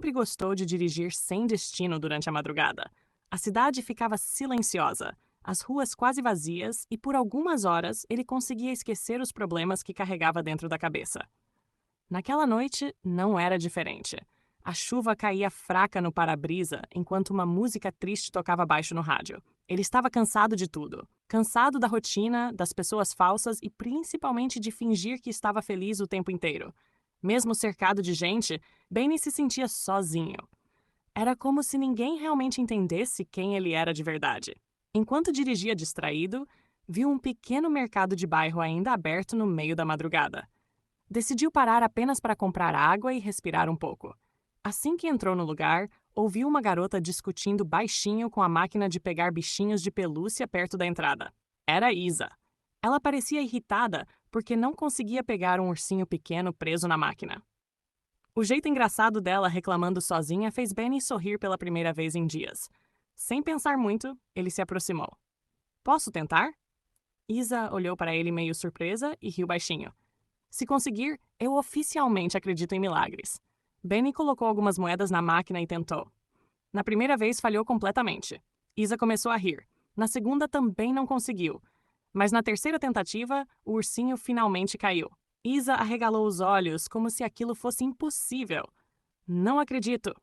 Sempre gostou de dirigir sem destino durante a madrugada. A cidade ficava silenciosa, as ruas quase vazias e por algumas horas ele conseguia esquecer os problemas que carregava dentro da cabeça. Naquela noite não era diferente. A chuva caía fraca no para-brisa enquanto uma música triste tocava baixo no rádio. Ele estava cansado de tudo. Cansado da rotina, das pessoas falsas e principalmente de fingir que estava feliz o tempo inteiro. Mesmo cercado de gente, Benny se sentia sozinho. Era como se ninguém realmente entendesse quem ele era de verdade. Enquanto dirigia distraído, viu um pequeno mercado de bairro ainda aberto no meio da madrugada. Decidiu parar apenas para comprar água e respirar um pouco. Assim que entrou no lugar, ouviu uma garota discutindo baixinho com a máquina de pegar bichinhos de pelúcia perto da entrada. Era Isa. Ela parecia irritada porque não conseguia pegar um ursinho pequeno preso na máquina. O jeito engraçado dela reclamando sozinha fez Benny sorrir pela primeira vez em dias. Sem pensar muito, ele se aproximou. Posso tentar? Isa olhou para ele meio surpresa e riu baixinho. Se conseguir, eu oficialmente acredito em milagres. Benny colocou algumas moedas na máquina e tentou. Na primeira vez falhou completamente. Isa começou a rir. Na segunda também não conseguiu. Mas na terceira tentativa, o ursinho finalmente caiu. Isa arregalou os olhos como se aquilo fosse impossível. Não acredito.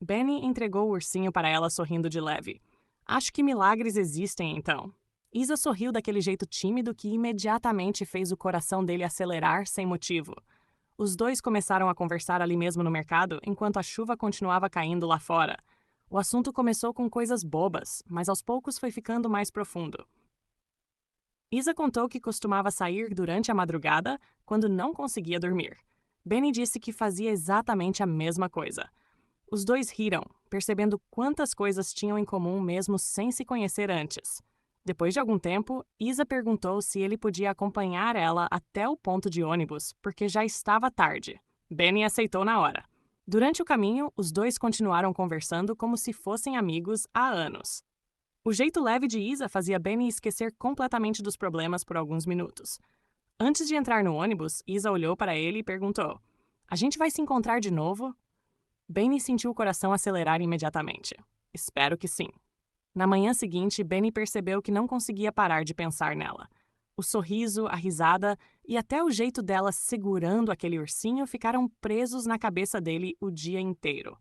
Benny entregou o ursinho para ela sorrindo de leve. Acho que milagres existem, então. Isa sorriu daquele jeito tímido que imediatamente fez o coração dele acelerar sem motivo. Os dois começaram a conversar ali mesmo no mercado, enquanto a chuva continuava caindo lá fora. O assunto começou com coisas bobas, mas aos poucos foi ficando mais profundo. Isa contou que costumava sair durante a madrugada quando não conseguia dormir. Benny disse que fazia exatamente a mesma coisa. Os dois riram, percebendo quantas coisas tinham em comum mesmo sem se conhecer antes. Depois de algum tempo, Isa perguntou se ele podia acompanhar ela até o ponto de ônibus, porque já estava tarde. Benny aceitou na hora. Durante o caminho, os dois continuaram conversando como se fossem amigos há anos. O jeito leve de Isa fazia Benny esquecer completamente dos problemas por alguns minutos. Antes de entrar no ônibus, Isa olhou para ele e perguntou: A gente vai se encontrar de novo? Benny sentiu o coração acelerar imediatamente. Espero que sim. Na manhã seguinte, Benny percebeu que não conseguia parar de pensar nela. O sorriso, a risada e até o jeito dela segurando aquele ursinho ficaram presos na cabeça dele o dia inteiro.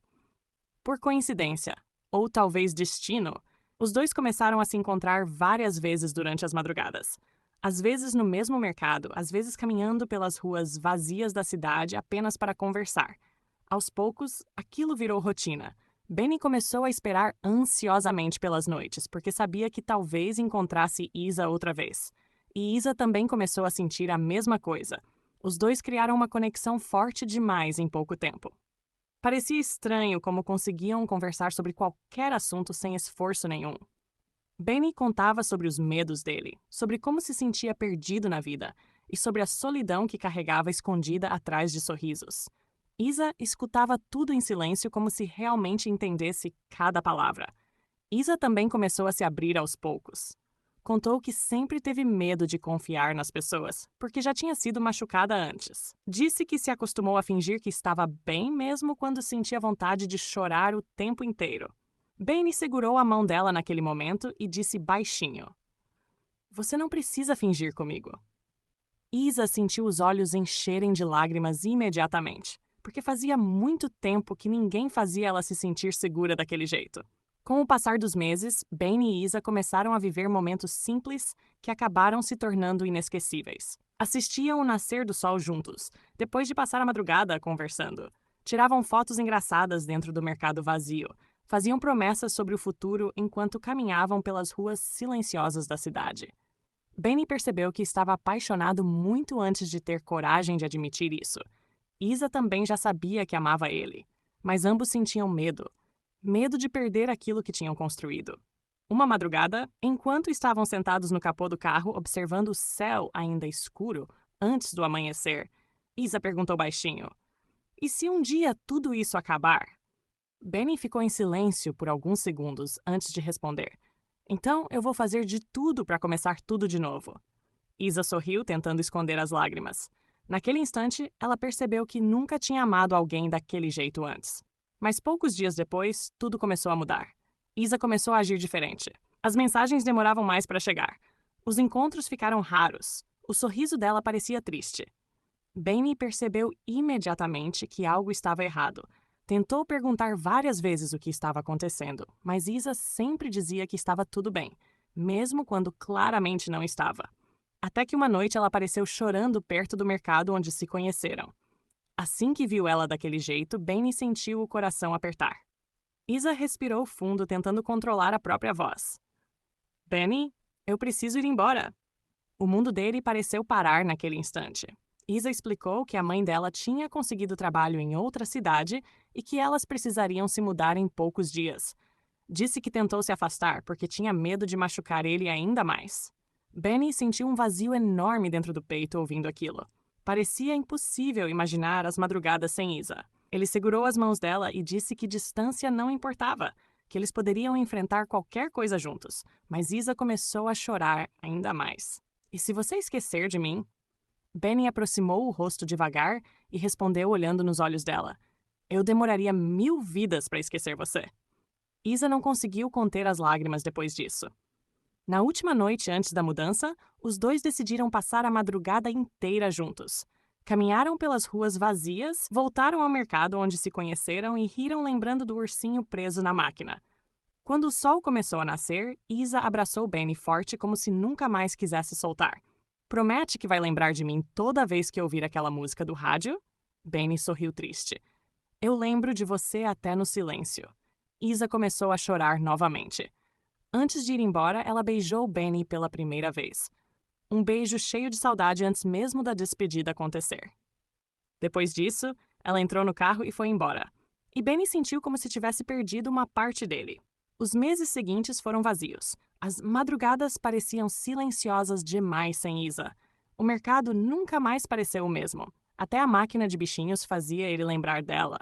Por coincidência, ou talvez destino, os dois começaram a se encontrar várias vezes durante as madrugadas. Às vezes no mesmo mercado, às vezes caminhando pelas ruas vazias da cidade apenas para conversar. Aos poucos, aquilo virou rotina. Benny começou a esperar ansiosamente pelas noites, porque sabia que talvez encontrasse Isa outra vez. E Isa também começou a sentir a mesma coisa. Os dois criaram uma conexão forte demais em pouco tempo. Parecia estranho como conseguiam conversar sobre qualquer assunto sem esforço nenhum. Benny contava sobre os medos dele, sobre como se sentia perdido na vida e sobre a solidão que carregava escondida atrás de sorrisos. Isa escutava tudo em silêncio como se realmente entendesse cada palavra. Isa também começou a se abrir aos poucos. Contou que sempre teve medo de confiar nas pessoas, porque já tinha sido machucada antes. Disse que se acostumou a fingir que estava bem mesmo quando sentia vontade de chorar o tempo inteiro. Benny segurou a mão dela naquele momento e disse baixinho: Você não precisa fingir comigo. Isa sentiu os olhos encherem de lágrimas imediatamente, porque fazia muito tempo que ninguém fazia ela se sentir segura daquele jeito. Com o passar dos meses, Benny e Isa começaram a viver momentos simples que acabaram se tornando inesquecíveis. Assistiam o nascer do sol juntos, depois de passar a madrugada conversando. Tiravam fotos engraçadas dentro do mercado vazio. Faziam promessas sobre o futuro enquanto caminhavam pelas ruas silenciosas da cidade. Benny percebeu que estava apaixonado muito antes de ter coragem de admitir isso. Isa também já sabia que amava ele, mas ambos sentiam medo. Medo de perder aquilo que tinham construído. Uma madrugada, enquanto estavam sentados no capô do carro observando o céu ainda escuro antes do amanhecer, Isa perguntou baixinho: E se um dia tudo isso acabar? Benny ficou em silêncio por alguns segundos antes de responder. Então eu vou fazer de tudo para começar tudo de novo. Isa sorriu, tentando esconder as lágrimas. Naquele instante, ela percebeu que nunca tinha amado alguém daquele jeito antes. Mas poucos dias depois, tudo começou a mudar. Isa começou a agir diferente. As mensagens demoravam mais para chegar. Os encontros ficaram raros. O sorriso dela parecia triste. Benny percebeu imediatamente que algo estava errado. Tentou perguntar várias vezes o que estava acontecendo, mas Isa sempre dizia que estava tudo bem, mesmo quando claramente não estava. Até que uma noite ela apareceu chorando perto do mercado onde se conheceram. Assim que viu ela daquele jeito, Benny sentiu o coração apertar. Isa respirou fundo, tentando controlar a própria voz. Benny, eu preciso ir embora. O mundo dele pareceu parar naquele instante. Isa explicou que a mãe dela tinha conseguido trabalho em outra cidade e que elas precisariam se mudar em poucos dias. Disse que tentou se afastar porque tinha medo de machucar ele ainda mais. Benny sentiu um vazio enorme dentro do peito ouvindo aquilo. Parecia impossível imaginar as madrugadas sem Isa. Ele segurou as mãos dela e disse que distância não importava, que eles poderiam enfrentar qualquer coisa juntos, mas Isa começou a chorar ainda mais. E se você esquecer de mim? Benny aproximou o rosto devagar e respondeu olhando nos olhos dela. Eu demoraria 1000 vidas para esquecer você. Isa não conseguiu conter as lágrimas depois disso. Na última noite antes da mudança, os dois decidiram passar a madrugada inteira juntos. Caminharam pelas ruas vazias, voltaram ao mercado onde se conheceram e riram lembrando do ursinho preso na máquina. Quando o sol começou a nascer, Isa abraçou Benny forte como se nunca mais quisesse soltar. Promete que vai lembrar de mim toda vez que ouvir aquela música do rádio? Benny sorriu triste. Eu lembro de você até no silêncio. Isa começou a chorar novamente. Antes de ir embora, ela beijou Benny pela primeira vez. Um beijo cheio de saudade antes mesmo da despedida acontecer. Depois disso, ela entrou no carro e foi embora. E Benny sentiu como se tivesse perdido uma parte dele. Os meses seguintes foram vazios. As madrugadas pareciam silenciosas demais sem Isa. O mercado nunca mais pareceu o mesmo. Até a máquina de bichinhos fazia ele lembrar dela.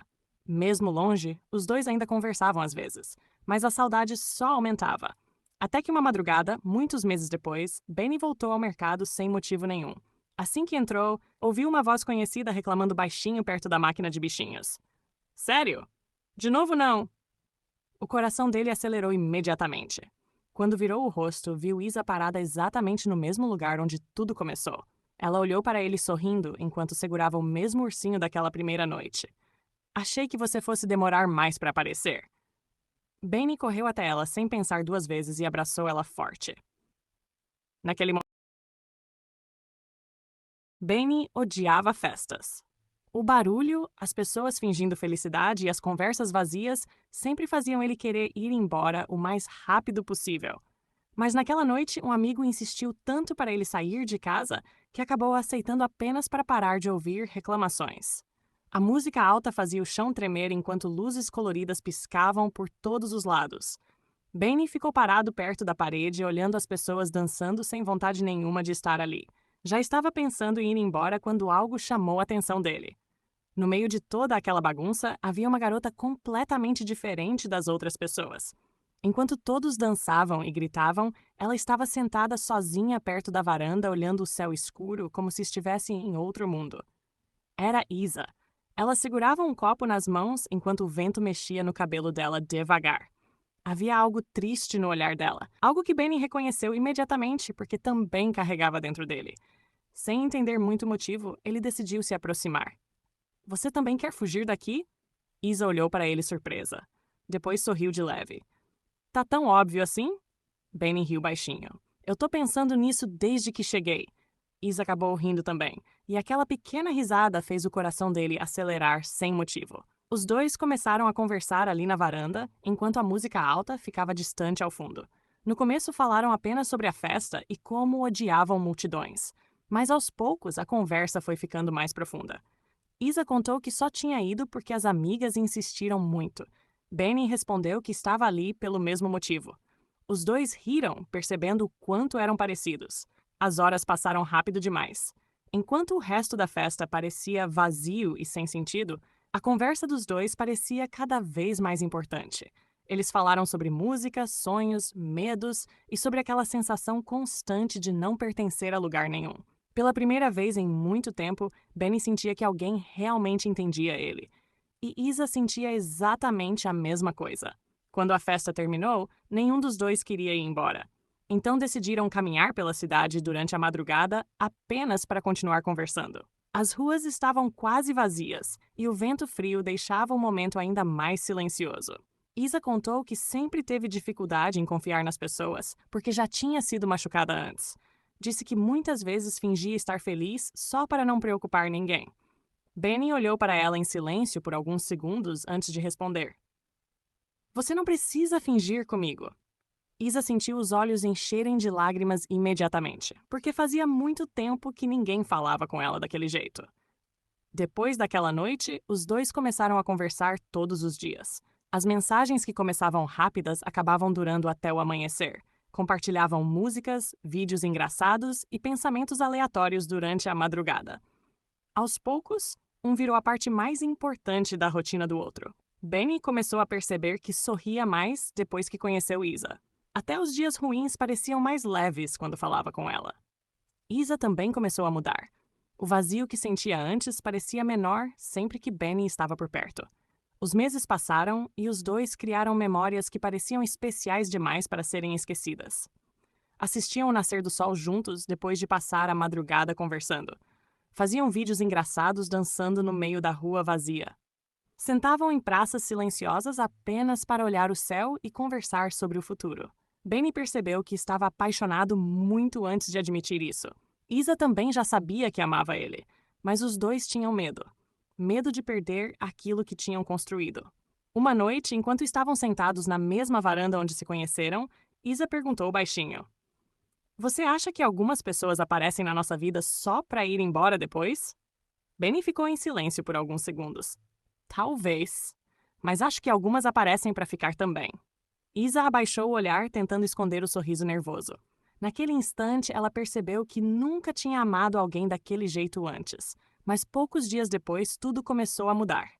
Mesmo longe, os dois ainda conversavam às vezes, mas a saudade só aumentava. Até que uma madrugada, muitos meses depois, Benny voltou ao mercado sem motivo nenhum. Assim que entrou, ouviu uma voz conhecida reclamando baixinho perto da máquina de bichinhos. Sério? De novo não? O coração dele acelerou imediatamente. Quando virou o rosto, viu Isa parada exatamente no mesmo lugar onde tudo começou. Ela olhou para ele sorrindo enquanto segurava o mesmo ursinho daquela primeira noite. Achei que você fosse demorar mais para aparecer. Benny correu até ela sem pensar duas vezes e abraçou ela forte. Naquele momento, Benny odiava festas. O barulho, as pessoas fingindo felicidade e as conversas vazias sempre faziam ele querer ir embora o mais rápido possível. Mas naquela noite, um amigo insistiu tanto para ele sair de casa que acabou aceitando apenas para parar de ouvir reclamações. A música alta fazia o chão tremer enquanto luzes coloridas piscavam por todos os lados. Benny ficou parado perto da parede, olhando as pessoas dançando sem vontade nenhuma de estar ali. Já estava pensando em ir embora quando algo chamou a atenção dele. No meio de toda aquela bagunça, havia uma garota completamente diferente das outras pessoas. Enquanto todos dançavam e gritavam, ela estava sentada sozinha perto da varanda, olhando o céu escuro como se estivesse em outro mundo. Era Isa. Ela segurava um copo nas mãos enquanto o vento mexia no cabelo dela devagar. Havia algo triste no olhar dela, algo que Benny reconheceu imediatamente porque também carregava dentro dele. Sem entender muito o motivo, ele decidiu se aproximar. Você também quer fugir daqui? Isa olhou para ele surpresa. Depois sorriu de leve. Tá tão óbvio assim? Benny riu baixinho. Eu tô pensando nisso desde que cheguei. Isa acabou rindo também, e aquela pequena risada fez o coração dele acelerar sem motivo. Os dois começaram a conversar ali na varanda, enquanto a música alta ficava distante ao fundo. No começo falaram apenas sobre a festa e como odiavam multidões. Mas aos poucos a conversa foi ficando mais profunda. Isa contou que só tinha ido porque as amigas insistiram muito. Benny respondeu que estava ali pelo mesmo motivo. Os dois riram, percebendo o quanto eram parecidos. As horas passaram rápido demais. Enquanto o resto da festa parecia vazio e sem sentido, a conversa dos dois parecia cada vez mais importante. Eles falaram sobre música, sonhos, medos e sobre aquela sensação constante de não pertencer a lugar nenhum. Pela primeira vez em muito tempo, Benny sentia que alguém realmente entendia ele. E Isa sentia exatamente a mesma coisa. Quando a festa terminou, nenhum dos dois queria ir embora. Então decidiram caminhar pela cidade durante a madrugada apenas para continuar conversando. As ruas estavam quase vazias e o vento frio deixava o momento ainda mais silencioso. Isa contou que sempre teve dificuldade em confiar nas pessoas porque já tinha sido machucada antes. Disse que muitas vezes fingia estar feliz só para não preocupar ninguém. Benny olhou para ela em silêncio por alguns segundos antes de responder. Você não precisa fingir comigo. Isa sentiu os olhos encherem de lágrimas imediatamente, porque fazia muito tempo que ninguém falava com ela daquele jeito. Depois daquela noite, os dois começaram a conversar todos os dias. As mensagens que começavam rápidas acabavam durando até o amanhecer. Compartilhavam músicas, vídeos engraçados e pensamentos aleatórios durante a madrugada. Aos poucos, um virou a parte mais importante da rotina do outro. Benny começou a perceber que sorria mais depois que conheceu Isa. Até os dias ruins pareciam mais leves quando falava com ela. Isa também começou a mudar. O vazio que sentia antes parecia menor sempre que Benny estava por perto. Os meses passaram e os dois criaram memórias que pareciam especiais demais para serem esquecidas. Assistiam o nascer do sol juntos depois de passar a madrugada conversando. Faziam vídeos engraçados dançando no meio da rua vazia. Sentavam em praças silenciosas apenas para olhar o céu e conversar sobre o futuro. Benny percebeu que estava apaixonado muito antes de admitir isso. Isa também já sabia que amava ele, mas os dois tinham medo. Medo de perder aquilo que tinham construído. Uma noite, enquanto estavam sentados na mesma varanda onde se conheceram, Isa perguntou baixinho: Você acha que algumas pessoas aparecem na nossa vida só para ir embora depois? Benny ficou em silêncio por alguns segundos. Talvez, mas acho que algumas aparecem para ficar também. Isa abaixou o olhar, tentando esconder o sorriso nervoso. Naquele instante, ela percebeu que nunca tinha amado alguém daquele jeito antes. Mas poucos dias depois, tudo começou a mudar.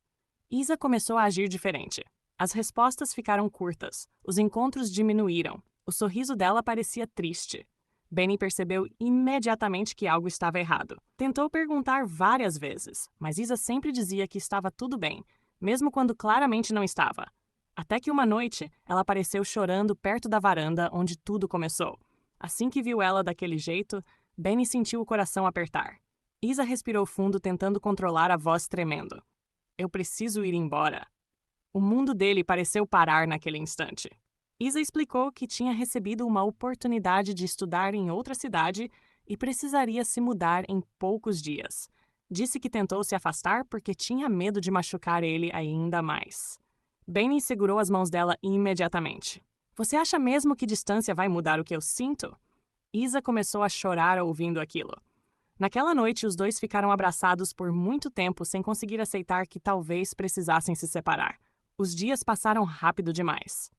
Isa começou a agir diferente. As respostas ficaram curtas, os encontros diminuíram, o sorriso dela parecia triste. Benny percebeu imediatamente que algo estava errado. Tentou perguntar várias vezes, mas Isa sempre dizia que estava tudo bem, mesmo quando claramente não estava. Até que uma noite, ela apareceu chorando perto da varanda onde tudo começou. Assim que viu ela daquele jeito, Benny sentiu o coração apertar. Isa respirou fundo, tentando controlar a voz tremendo. Eu preciso ir embora. O mundo dele pareceu parar naquele instante. Isa explicou que tinha recebido uma oportunidade de estudar em outra cidade e precisaria se mudar em poucos dias. Disse que tentou se afastar porque tinha medo de machucar ele ainda mais. Benny segurou as mãos dela imediatamente. Você acha mesmo que distância vai mudar o que eu sinto? Isa começou a chorar ouvindo aquilo. Naquela noite, os dois ficaram abraçados por muito tempo sem conseguir aceitar que talvez precisassem se separar. Os dias passaram rápido demais.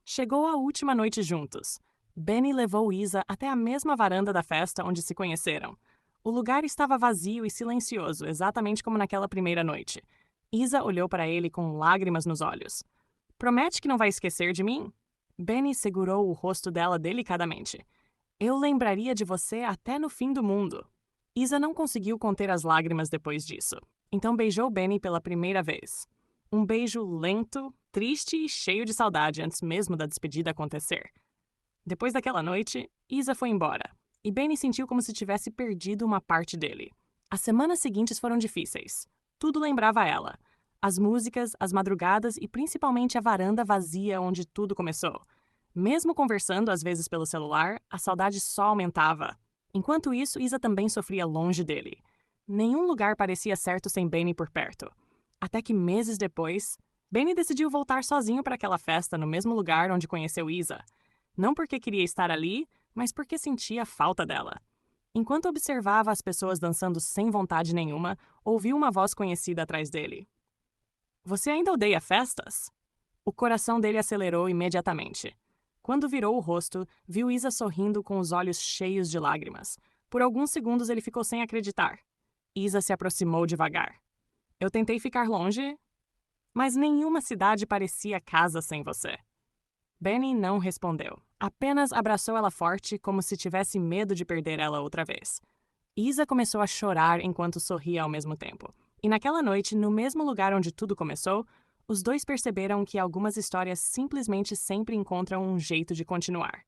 Chegou a última noite juntos. Benny levou Isa até a mesma varanda da festa onde se conheceram. O lugar estava vazio e silencioso, exatamente como naquela primeira noite. Isa olhou para ele com lágrimas nos olhos. Promete que não vai esquecer de mim? Benny segurou o rosto dela delicadamente. Eu lembraria de você até no fim do mundo. Isa não conseguiu conter as lágrimas depois disso. Então beijou Benny pela primeira vez. Um beijo lento, triste e cheio de saudade antes mesmo da despedida acontecer. Depois daquela noite, Isa foi embora, e Benny sentiu como se tivesse perdido uma parte dele. As semanas seguintes foram difíceis. Tudo lembrava ela. As músicas, as madrugadas e principalmente a varanda vazia onde tudo começou. Mesmo conversando às vezes pelo celular, a saudade só aumentava. Enquanto isso, Isa também sofria longe dele. Nenhum lugar parecia certo sem Benny por perto. Até que meses depois, Benny decidiu voltar sozinho para aquela festa no mesmo lugar onde conheceu Isa. Não porque queria estar ali, mas porque sentia falta dela. Enquanto observava as pessoas dançando sem vontade nenhuma, ouviu uma voz conhecida atrás dele. Você ainda odeia festas? O coração dele acelerou imediatamente. Quando virou o rosto, viu Isa sorrindo com os olhos cheios de lágrimas. Por alguns segundos ele ficou sem acreditar. Isa se aproximou devagar. Eu tentei ficar longe, mas nenhuma cidade parecia casa sem você. Benny não respondeu. Apenas abraçou ela forte, como se tivesse medo de perder ela outra vez. Isa começou a chorar enquanto sorria ao mesmo tempo. E naquela noite, no mesmo lugar onde tudo começou, os dois perceberam que algumas histórias simplesmente sempre encontram um jeito de continuar.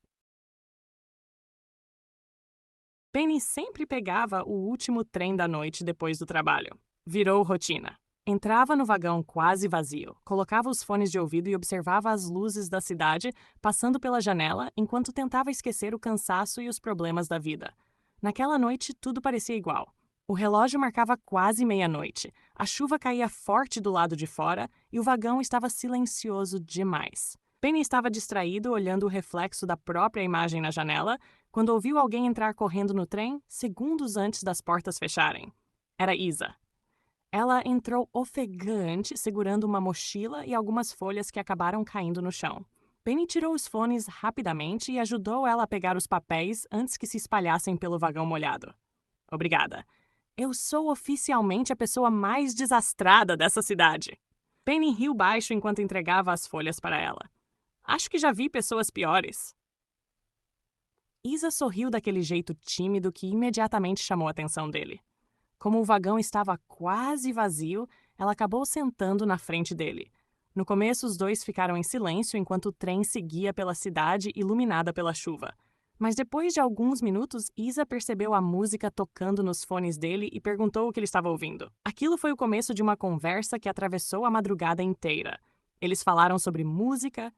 Penny sempre pegava o último trem da noite depois do trabalho. Virou rotina. Entrava no vagão quase vazio, colocava os fones de ouvido e observava as luzes da cidade passando pela janela enquanto tentava esquecer o cansaço e os problemas da vida. Naquela noite, tudo parecia igual. O relógio marcava quase meia-noite, a chuva caía forte do lado de fora e o vagão estava silencioso demais. Penny estava distraído olhando o reflexo da própria imagem na janela quando ouviu alguém entrar correndo no trem segundos antes das portas fecharem. Era Isa. Ela entrou ofegante, segurando uma mochila e algumas folhas que acabaram caindo no chão. Penny tirou os fones rapidamente e ajudou ela a pegar os papéis antes que se espalhassem pelo vagão molhado. Obrigada. Eu sou oficialmente a pessoa mais desastrada dessa cidade. Penny riu baixo enquanto entregava as folhas para ela. Acho que já vi pessoas piores. Isa sorriu daquele jeito tímido que imediatamente chamou a atenção dele. Como o vagão estava quase vazio, ela acabou sentando na frente dele. No começo, os dois ficaram em silêncio enquanto o trem seguia pela cidade iluminada pela chuva. Mas depois de alguns minutos, Isa percebeu a música tocando nos fones dele e perguntou o que ele estava ouvindo. Aquilo foi o começo de uma conversa que atravessou a madrugada inteira. Eles falaram sobre música,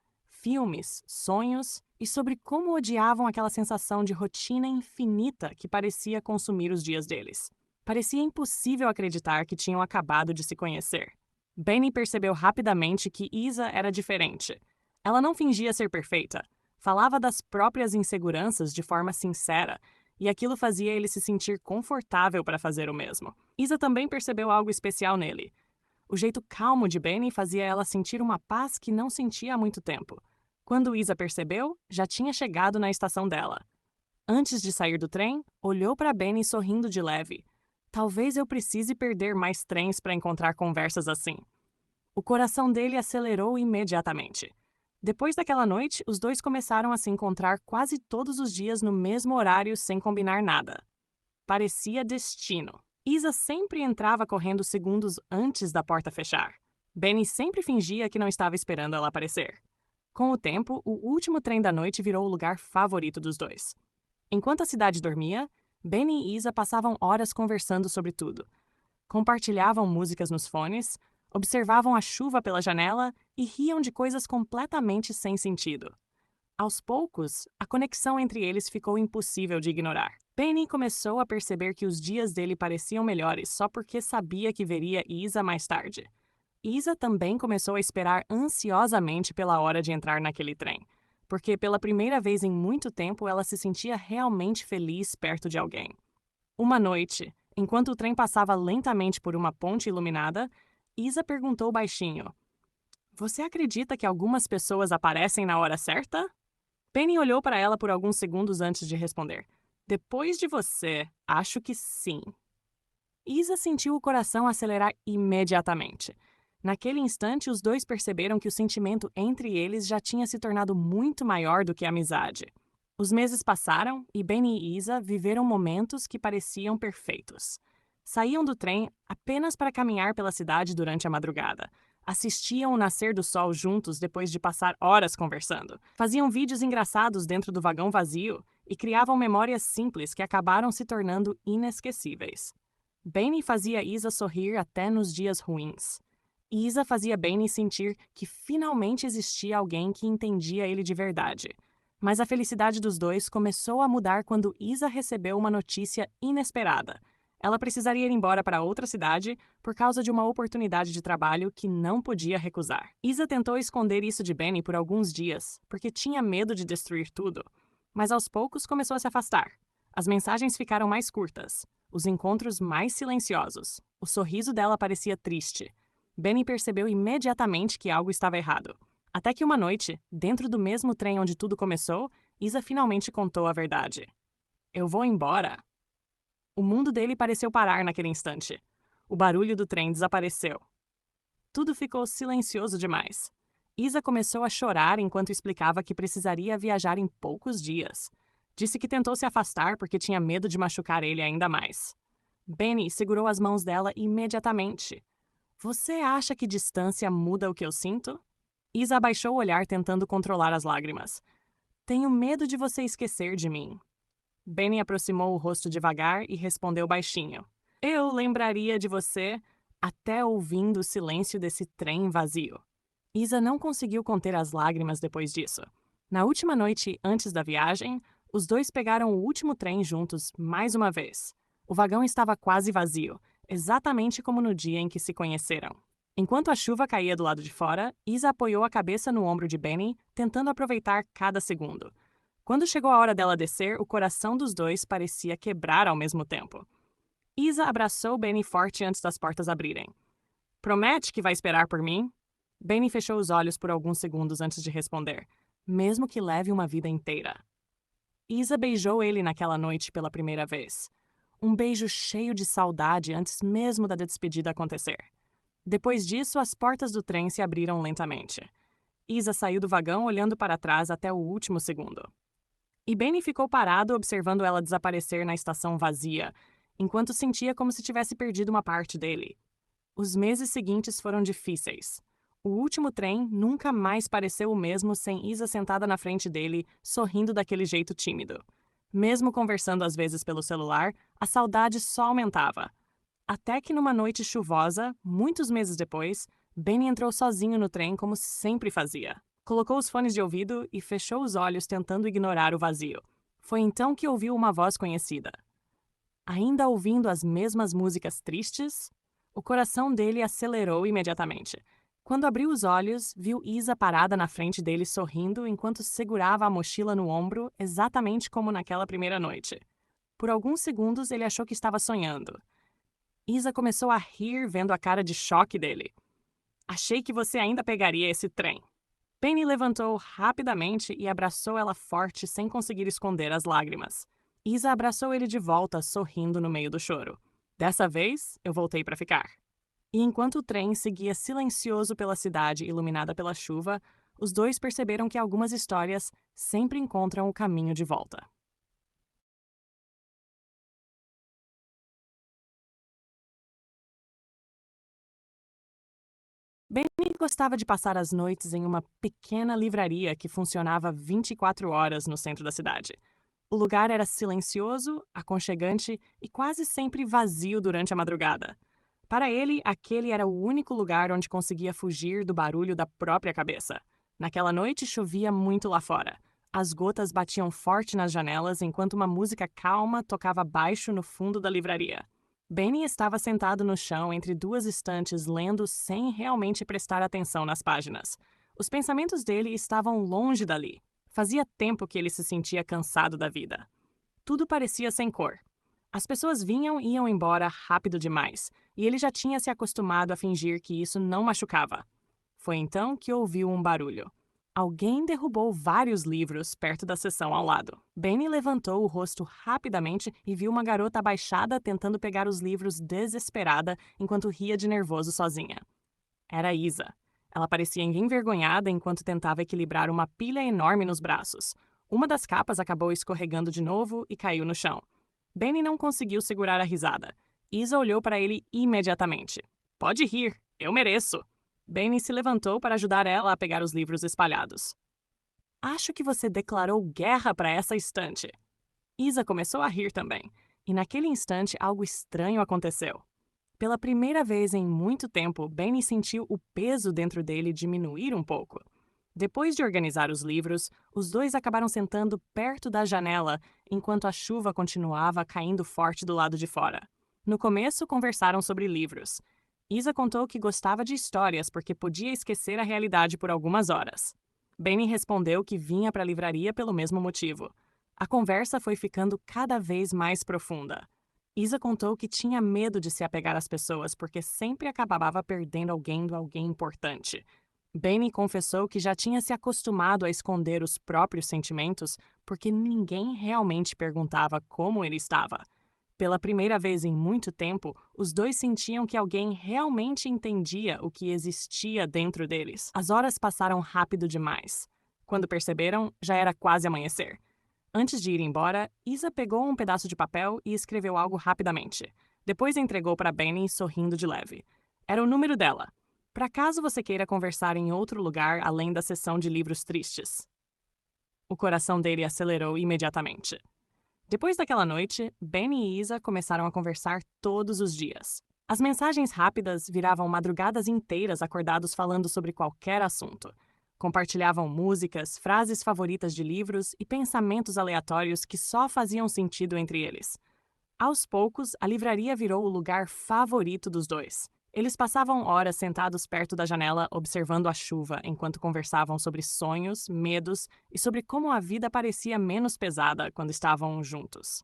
filmes, sonhos e sobre como odiavam aquela sensação de rotina infinita que parecia consumir os dias deles. Parecia impossível acreditar que tinham acabado de se conhecer. Benny percebeu rapidamente que Isa era diferente. Ela não fingia ser perfeita. Falava das próprias inseguranças de forma sincera, e aquilo fazia ele se sentir confortável para fazer o mesmo. Isa também percebeu algo especial nele. O jeito calmo de Benny fazia ela sentir uma paz que não sentia há muito tempo. Quando Isa percebeu, já tinha chegado na estação dela. Antes de sair do trem, olhou para Benny sorrindo de leve. Talvez eu precise perder mais trens para encontrar conversas assim. O coração dele acelerou imediatamente. Depois daquela noite, os dois começaram a se encontrar quase todos os dias no mesmo horário sem combinar nada. Parecia destino. Isa sempre entrava correndo segundos antes da porta fechar. Benny sempre fingia que não estava esperando ela aparecer. Com o tempo, o último trem da noite virou o lugar favorito dos dois. Enquanto a cidade dormia, Benny e Isa passavam horas conversando sobre tudo. Compartilhavam músicas nos fones, observavam a chuva pela janela e riam de coisas completamente sem sentido. Aos poucos, a conexão entre eles ficou impossível de ignorar. Benny começou a perceber que os dias dele pareciam melhores só porque sabia que veria Isa mais tarde. Isa também começou a esperar ansiosamente pela hora de entrar naquele trem, porque pela primeira vez em muito tempo ela se sentia realmente feliz perto de alguém. Uma noite, enquanto o trem passava lentamente por uma ponte iluminada, Isa perguntou baixinho: Você acredita que algumas pessoas aparecem na hora certa? Penny olhou para ela por alguns segundos antes de responder. Depois de você, acho que sim. Isa sentiu o coração acelerar imediatamente. Naquele instante, os dois perceberam que o sentimento entre eles já tinha se tornado muito maior do que a amizade. Os meses passaram e Benny e Isa viveram momentos que pareciam perfeitos. Saíam do trem apenas para caminhar pela cidade durante a madrugada. Assistiam o nascer do sol juntos depois de passar horas conversando. Faziam vídeos engraçados dentro do vagão vazio e criavam memórias simples que acabaram se tornando inesquecíveis. Benny fazia Isa sorrir até nos dias ruins. Isa fazia Benny sentir que finalmente existia alguém que entendia ele de verdade. Mas a felicidade dos dois começou a mudar quando Isa recebeu uma notícia inesperada. Ela precisaria ir embora para outra cidade por causa de uma oportunidade de trabalho que não podia recusar. Isa tentou esconder isso de Benny por alguns dias, porque tinha medo de destruir tudo. Mas aos poucos começou a se afastar. As mensagens ficaram mais curtas, os encontros mais silenciosos. O sorriso dela parecia triste. Benny percebeu imediatamente que algo estava errado. Até que uma noite, dentro do mesmo trem onde tudo começou, Isa finalmente contou a verdade. Eu vou embora. O mundo dele pareceu parar naquele instante. O barulho do trem desapareceu. Tudo ficou silencioso demais. Isa começou a chorar enquanto explicava que precisaria viajar em poucos dias. Disse que tentou se afastar porque tinha medo de machucar ele ainda mais. Benny segurou as mãos dela imediatamente. Você acha que distância muda o que eu sinto? Isa abaixou o olhar tentando controlar as lágrimas. Tenho medo de você esquecer de mim. Benny aproximou o rosto devagar e respondeu baixinho. Eu lembraria de você até ouvindo o silêncio desse trem vazio. Isa não conseguiu conter as lágrimas depois disso. Na última noite antes da viagem, os dois pegaram o último trem juntos mais uma vez. O vagão estava quase vazio, exatamente como no dia em que se conheceram. Enquanto a chuva caía do lado de fora, Isa apoiou a cabeça no ombro de Benny, tentando aproveitar cada segundo. Quando chegou a hora dela descer, o coração dos dois parecia quebrar ao mesmo tempo. Isa abraçou Benny forte antes das portas abrirem. Promete que vai esperar por mim? Benny fechou os olhos por alguns segundos antes de responder, mesmo que leve uma vida inteira. Isa beijou ele naquela noite pela primeira vez. Um beijo cheio de saudade antes mesmo da despedida acontecer. Depois disso, as portas do trem se abriram lentamente. Isa saiu do vagão olhando para trás até o último segundo. E Benny ficou parado observando ela desaparecer na estação vazia, enquanto sentia como se tivesse perdido uma parte dele. Os meses seguintes foram difíceis. O último trem nunca mais pareceu o mesmo sem Isa sentada na frente dele, sorrindo daquele jeito tímido. Mesmo conversando às vezes pelo celular, a saudade só aumentava. Até que numa noite chuvosa, muitos meses depois, Benny entrou sozinho no trem como sempre fazia. Colocou os fones de ouvido e fechou os olhos tentando ignorar o vazio. Foi então que ouviu uma voz conhecida. Ainda ouvindo as mesmas músicas tristes? O coração dele acelerou imediatamente. Quando abriu os olhos, viu Isa parada na frente dele sorrindo enquanto segurava a mochila no ombro, exatamente como naquela primeira noite. Por alguns segundos, ele achou que estava sonhando. Isa começou a rir vendo a cara de choque dele. Achei que você ainda pegaria esse trem. Penny levantou rapidamente e abraçou ela forte sem conseguir esconder as lágrimas. Isa abraçou ele de volta, sorrindo no meio do choro. Dessa vez, eu voltei para ficar. E enquanto o trem seguia silencioso pela cidade iluminada pela chuva, os dois perceberam que algumas histórias sempre encontram o caminho de volta. Benny gostava de passar as noites em uma pequena livraria que funcionava 24 horas no centro da cidade. O lugar era silencioso, aconchegante e quase sempre vazio durante a madrugada. Para ele, aquele era o único lugar onde conseguia fugir do barulho da própria cabeça. Naquela noite chovia muito lá fora. As gotas batiam forte nas janelas enquanto uma música calma tocava baixo no fundo da livraria. Benny estava sentado no chão entre duas estantes lendo sem realmente prestar atenção nas páginas. Os pensamentos dele estavam longe dali. Fazia tempo que ele se sentia cansado da vida. Tudo parecia sem cor. As pessoas vinham e iam embora rápido demais, e ele já tinha se acostumado a fingir que isso não machucava. Foi então que ouviu um barulho. Alguém derrubou vários livros perto da seção ao lado. Benny levantou o rosto rapidamente e viu uma garota abaixada tentando pegar os livros desesperada enquanto ria de nervoso sozinha. Era Isa. Ela parecia envergonhada enquanto tentava equilibrar uma pilha enorme nos braços. Uma das capas acabou escorregando de novo e caiu no chão. Benny não conseguiu segurar a risada. Isa olhou para ele imediatamente. Pode rir, eu mereço. Benny se levantou para ajudar ela a pegar os livros espalhados. Acho que você declarou guerra para essa estante. Isa começou a rir também, e naquele instante algo estranho aconteceu. Pela primeira vez em muito tempo, Benny sentiu o peso dentro dele diminuir um pouco. Depois de organizar os livros, os dois acabaram sentando perto da janela enquanto a chuva continuava caindo forte do lado de fora. No começo, conversaram sobre livros. Isa contou que gostava de histórias porque podia esquecer a realidade por algumas horas. Benny respondeu que vinha para a livraria pelo mesmo motivo. A conversa foi ficando cada vez mais profunda. Isa contou que tinha medo de se apegar às pessoas porque sempre acabava perdendo alguém importante. Benny confessou que já tinha se acostumado a esconder os próprios sentimentos porque ninguém realmente perguntava como ele estava. Pela primeira vez em muito tempo, os dois sentiam que alguém realmente entendia o que existia dentro deles. As horas passaram rápido demais. Quando perceberam, já era quase amanhecer. Antes de ir embora, Isa pegou um pedaço de papel e escreveu algo rapidamente. Depois entregou para Benny, sorrindo de leve. Era o número dela. Para caso você queira conversar em outro lugar além da seção de livros tristes. O coração dele acelerou imediatamente. Depois daquela noite, Benny e Isa começaram a conversar todos os dias. As mensagens rápidas viravam madrugadas inteiras acordados falando sobre qualquer assunto. Compartilhavam músicas, frases favoritas de livros e pensamentos aleatórios que só faziam sentido entre eles. Aos poucos, a livraria virou o lugar favorito dos dois. Eles passavam horas sentados perto da janela observando a chuva enquanto conversavam sobre sonhos, medos e sobre como a vida parecia menos pesada quando estavam juntos.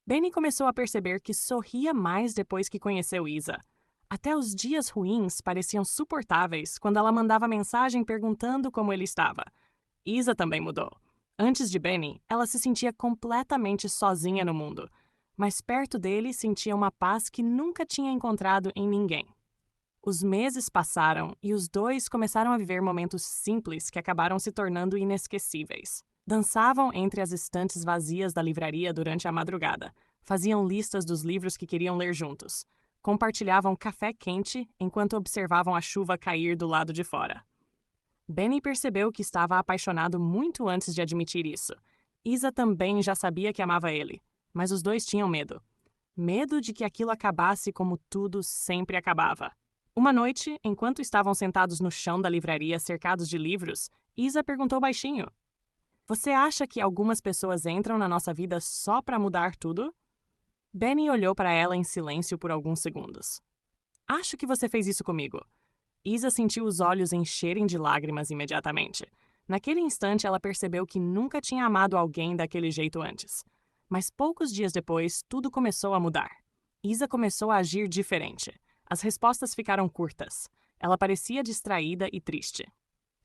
Benny começou a perceber que sorria mais depois que conheceu Isa. Até os dias ruins pareciam suportáveis quando ela mandava mensagem perguntando como ele estava. Isa também mudou. Antes de Benny, ela se sentia completamente sozinha no mundo, mas perto dele sentia uma paz que nunca tinha encontrado em ninguém. Os meses passaram e os dois começaram a viver momentos simples que acabaram se tornando inesquecíveis. Dançavam entre as estantes vazias da livraria durante a madrugada, faziam listas dos livros que queriam ler juntos, compartilhavam café quente enquanto observavam a chuva cair do lado de fora. Benny percebeu que estava apaixonado muito antes de admitir isso. Isa também já sabia que amava ele, mas os dois tinham medo. Medo de que aquilo acabasse como tudo sempre acabava. Uma noite, enquanto estavam sentados no chão da livraria cercados de livros, Isa perguntou baixinho: "Você acha que algumas pessoas entram na nossa vida só para mudar tudo?" Benny olhou para ela em silêncio por alguns segundos. "Acho que você fez isso comigo." Isa sentiu os olhos encherem de lágrimas imediatamente. Naquele instante, ela percebeu que nunca tinha amado alguém daquele jeito antes. Mas poucos dias depois, tudo começou a mudar. Isa começou a agir diferente. As respostas ficaram curtas. Ela parecia distraída e triste.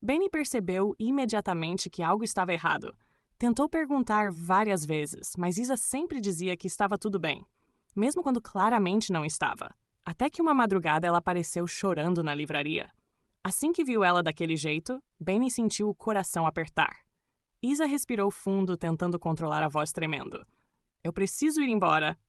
Benny percebeu imediatamente que algo estava errado. Tentou perguntar várias vezes, mas Isa sempre dizia que estava tudo bem, mesmo quando claramente não estava. Até que uma madrugada ela apareceu chorando na livraria. Assim que viu ela daquele jeito, Benny sentiu o coração apertar. Isa respirou fundo, tentando controlar a voz tremendo. "Eu preciso ir embora."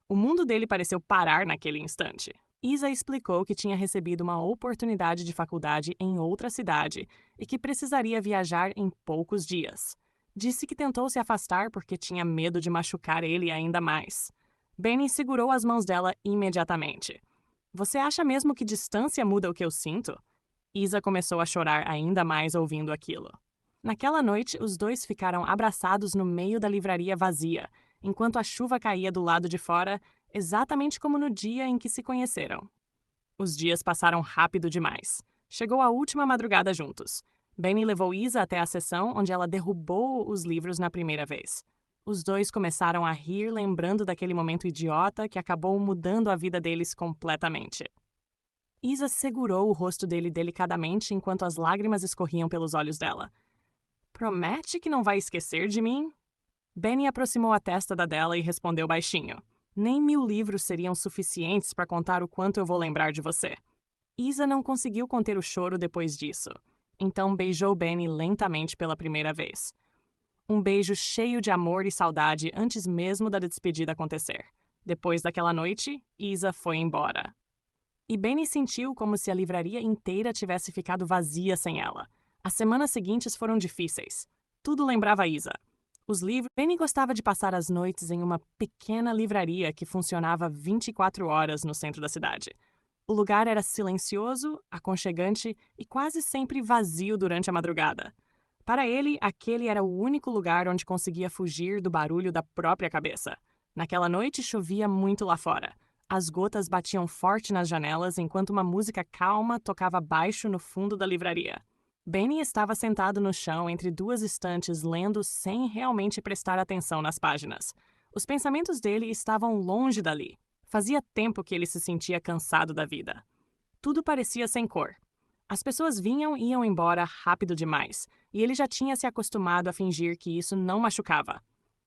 O mundo dele pareceu parar naquele instante. Isa explicou que tinha recebido uma oportunidade de faculdade em outra cidade e que precisaria viajar em poucos dias. Disse que tentou se afastar porque tinha medo de machucar ele ainda mais. Benny segurou as mãos dela imediatamente. "Você acha mesmo que distância muda o que eu sinto?" Isa começou a chorar ainda mais ouvindo aquilo. Naquela noite, os dois ficaram abraçados no meio da livraria vazia, enquanto a chuva caía do lado de fora, exatamente como no dia em que se conheceram. Os dias passaram rápido demais. Chegou a última madrugada juntos. Benny levou Isa até a sessão onde ela derrubou os livros na primeira vez. Os dois começaram a rir, lembrando daquele momento idiota que acabou mudando a vida deles completamente. Isa segurou o rosto dele delicadamente enquanto as lágrimas escorriam pelos olhos dela. "Promete que não vai esquecer de mim?" Benny aproximou a testa da dela e respondeu baixinho: "Nem 1000 livros seriam suficientes para contar o quanto eu vou lembrar de você." Isa não conseguiu conter o choro depois disso. Então beijou Benny lentamente pela primeira vez. Um beijo cheio de amor e saudade antes mesmo da despedida acontecer. Depois daquela noite, Isa foi embora. E Benny sentiu como se a livraria inteira tivesse ficado vazia sem ela. As semanas seguintes foram difíceis. Tudo lembrava Isa. Os livros. Benny gostava de passar as noites em uma pequena livraria que funcionava 24 horas no centro da cidade. O lugar era silencioso, aconchegante e quase sempre vazio durante a madrugada. Para ele, aquele era o único lugar onde conseguia fugir do barulho da própria cabeça. Naquela noite chovia muito lá fora. As gotas batiam forte nas janelas enquanto uma música calma tocava baixo no fundo da livraria. Benny estava sentado no chão entre duas estantes lendo sem realmente prestar atenção nas páginas. Os pensamentos dele estavam longe dali. Fazia tempo que ele se sentia cansado da vida. Tudo parecia sem cor. As pessoas vinham e iam embora rápido demais, e ele já tinha se acostumado a fingir que isso não machucava.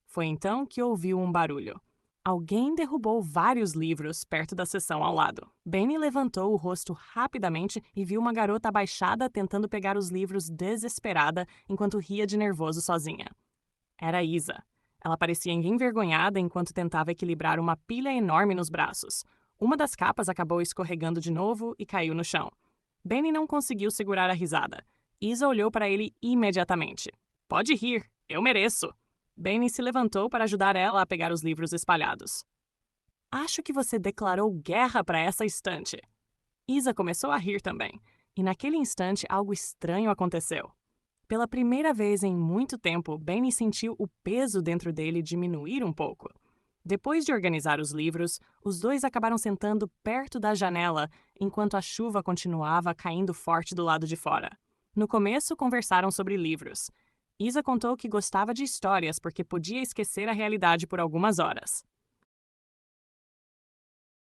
Foi então que ouviu um barulho. Alguém derrubou vários livros perto da seção ao lado. Benny levantou o rosto rapidamente e viu uma garota abaixada tentando pegar os livros desesperada enquanto ria de nervoso sozinha. Era Isa. Ela parecia envergonhada enquanto tentava equilibrar uma pilha enorme nos braços. Uma das capas acabou escorregando de novo e caiu no chão. Benny não conseguiu segurar a risada. Isa olhou para ele imediatamente. Pode rir, eu mereço. Benny se levantou para ajudar ela a pegar os livros espalhados. Acho que você declarou guerra para essa estante. Isa começou a rir também, e naquele instante algo estranho aconteceu. Pela primeira vez em muito tempo, Benny sentiu o peso dentro dele diminuir um pouco. Depois de organizar os livros, os dois acabaram sentando perto da janela enquanto a chuva continuava caindo forte do lado de fora. No começo, conversaram sobre livros. Isa contou que gostava de histórias porque podia esquecer a realidade por algumas horas.